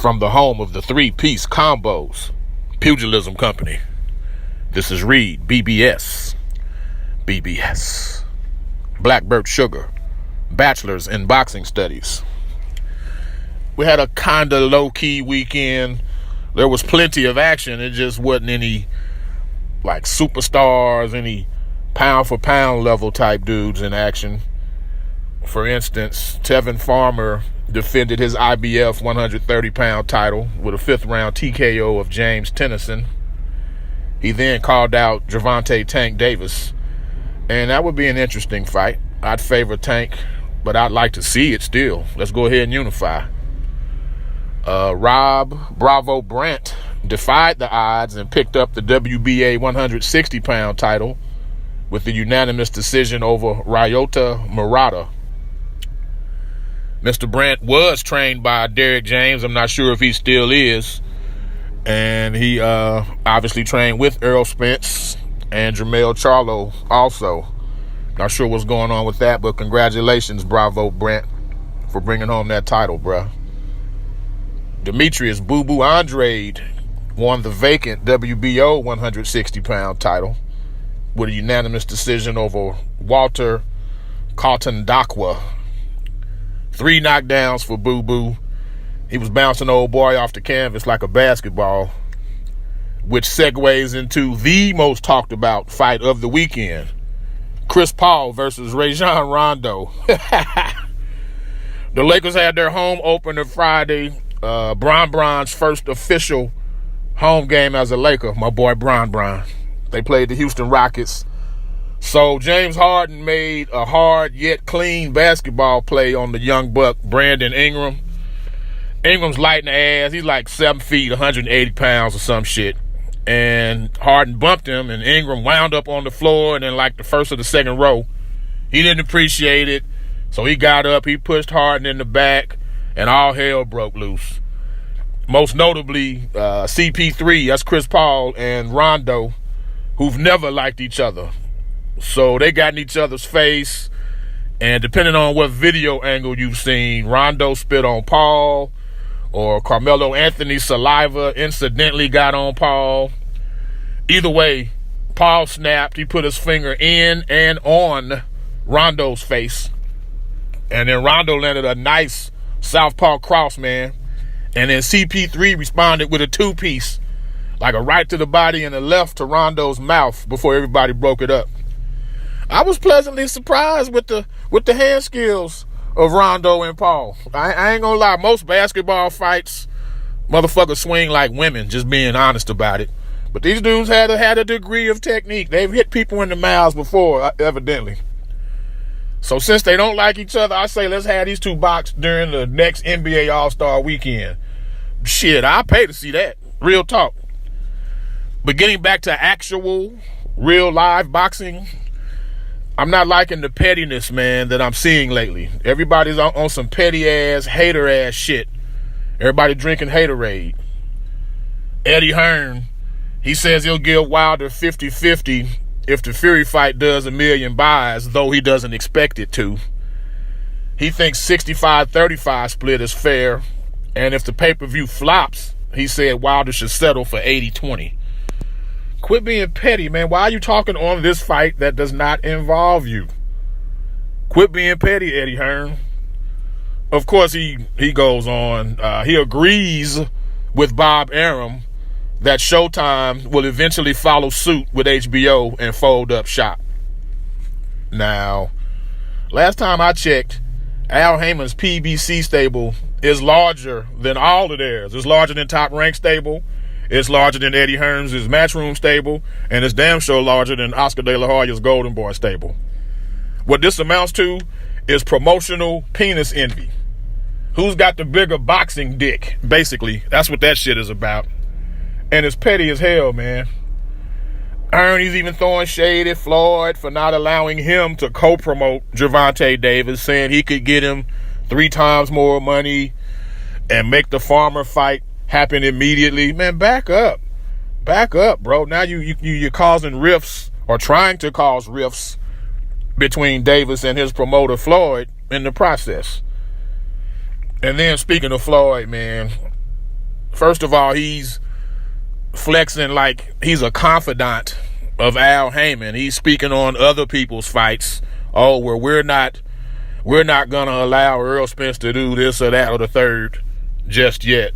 From the home of the three-piece combos, Pugilism Company, this is Reed, BBS, Blackbird Sugar, Bachelor's in Boxing Studies. We had a kinda low-key weekend. There was plenty of action. It just wasn't any like superstars, any pound-for-pound level type dudes in action. For instance, Tevin Farmer defended his IBF 130-pound title with a fifth-round TKO of James Tennyson. He then called out Gervonta Tank Davis, and that would be an interesting fight. I'd favor Tank, but I'd like to see it still. Let's go ahead and unify. Rob Bravo Brandt defied the odds and picked up the WBA 160-pound title with the unanimous decision over Ryota Murata. Mr. Brandt was trained by Derrick James. I'm not sure if he still is. And he obviously trained with Errol Spence and Jermell Charlo also. Not sure what's going on with that, but congratulations, Bravo Brandt, for bringing home that title, bruh. Demetrius Boo Boo Andrade won the vacant WBO 160-pound title with a unanimous decision over Walter Kaltendakwa. 3 knockdowns for Boo Boo. He was bouncing old boy off the canvas like a basketball, which segues into the most talked about fight of the weekend. Chris Paul versus Rajon Rondo. The Lakers had their home opener Friday. Bron's first official home game as a Laker. My boy Bron. They played the Houston Rockets. So James Harden made a hard yet clean basketball play on the young buck, Brandon Ingram. Ingram's light in the ass. He's like 7 feet, 180 pounds or some shit. And Harden bumped him, and Ingram wound up on the floor, and in like the first or the second row, he didn't appreciate it. So he got up, he pushed Harden in the back, and all hell broke loose. Most notably, CP3, that's Chris Paul, and Rondo, who've never liked each other. So they got in each other's face, and depending on what video angle you've seen, Rondo spit on Paul, or Carmelo Anthony's saliva incidentally got on Paul. Either way, Paul snapped. He put his finger in and on Rondo's face, and then Rondo landed a nice southpaw cross, man. And then CP3 responded with a 2-piece, like a right to the body and a left to Rondo's mouth before everybody broke it up. I was pleasantly surprised with the hand skills of Rondo and Paul. I ain't gonna lie, most basketball fights, motherfuckers swing like women, just being honest about it. But these dudes had a degree of technique. They've hit people in the mouths before, evidently. So since they don't like each other, I say let's have these two box during the next NBA All-Star weekend. Shit, I'll pay to see that. Real talk. But getting back to actual, real live boxing, I'm not liking the pettiness, man, that I'm seeing lately. Everybody's on some petty-ass, hater-ass shit. Everybody drinking haterade. Eddie Hearn, he says he'll give Wilder 50-50 if the Fury fight does 1 million buys, though he doesn't expect it to. He thinks 65-35 split is fair, and if the pay-per-view flops, he said Wilder should settle for 80-20. Quit being petty, man. Why are you talking on this fight that does not involve you? Quit being petty, Eddie Hearn. Of course, he goes on. He agrees with Bob Arum that Showtime will eventually follow suit with HBO and fold up shop. Now, last time I checked, Al Heyman's PBC stable is larger than all of theirs. It's larger than Top Rank stable. It's larger than Eddie Hearn's Matchroom stable, and it's damn sure larger than Oscar De La Hoya's Golden Boy stable. What this amounts to is promotional penis envy. Who's got the bigger boxing dick? Basically, that's what that shit is about. And it's petty as hell, man. Ernie's even throwing shade at Floyd for not allowing him to co-promote Gervonta Davis, saying he could get him 3 times more money and make the Farmer fight happen immediately. Man, back up, bro. Now you're causing rifts, or trying to cause rifts, between Davis and his promoter Floyd in the process. And then speaking of Floyd, man, First of all, he's flexing like he's a confidant of Al Heyman. He's speaking on other people's fights. Oh, well, we're not gonna allow Errol Spence to do this or that or the third just yet.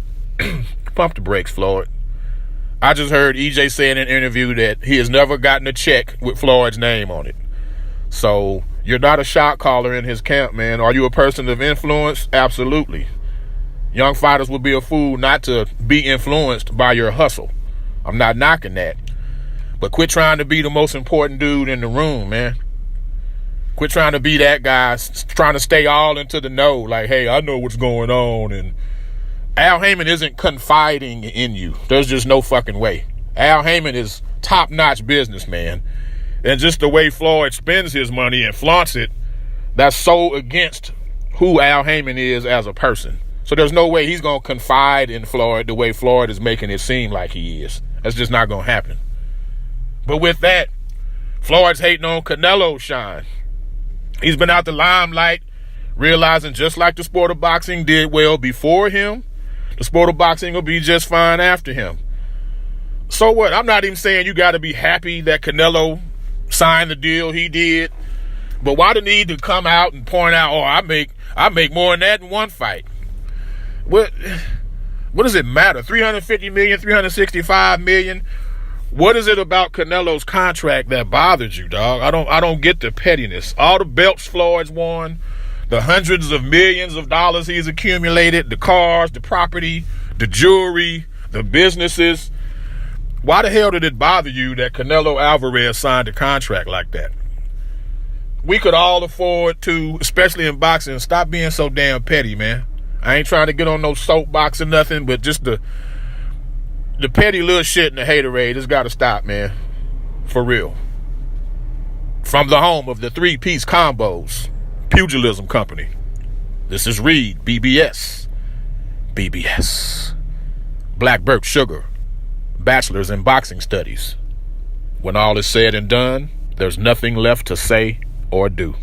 Pump the brakes, Floyd. I just heard EJ say in an interview that he has never gotten a check with Floyd's name on it. So you're not a shot caller in his camp, man. Are you a person of influence? Absolutely. Young fighters would be a fool not to be influenced by your hustle. I'm not knocking that. But quit trying to be the most important dude in the room, man. Quit trying to be that guy, trying to stay all into the know. Like, hey, I know what's going on. And Al Heyman isn't confiding in you. There's just no fucking way. Al Heyman is top-notch businessman. And just the way Floyd spends his money and flaunts it, that's so against who Al Heyman is as a person. So there's no way he's going to confide in Floyd the way Floyd is making it seem like he is. That's just not going to happen. But with that, Floyd's hating on Canelo's shine. He's been out the limelight, realizing just like the sport of boxing did well before him, the sport of boxing will be just fine after him. So what? I'm not even saying you got to be happy that Canelo signed the deal he did, but why the need to come out and point out, oh, I make more than that in one fight? What does it matter? 350 million, 365 million. What is it about Canelo's contract that bothers you, dog? I don't get the pettiness. All the belts Floyd's won, the hundreds of millions of dollars he's accumulated, the cars, the property, the jewelry, the businesses. Why the hell did it bother you that Canelo Alvarez signed a contract like that? We could all afford to, especially in boxing, stop being so damn petty, man. I ain't trying to get on no soapbox or nothing, but just the petty little shit and the haterade has got to stop, man. For real. From the home of the three-piece combos, Pugilism Company. This is Reed, BBS. BBS. Black Birch Sugar. Bachelor's in Boxing Studies. When all is said and done, there's nothing left to say or do.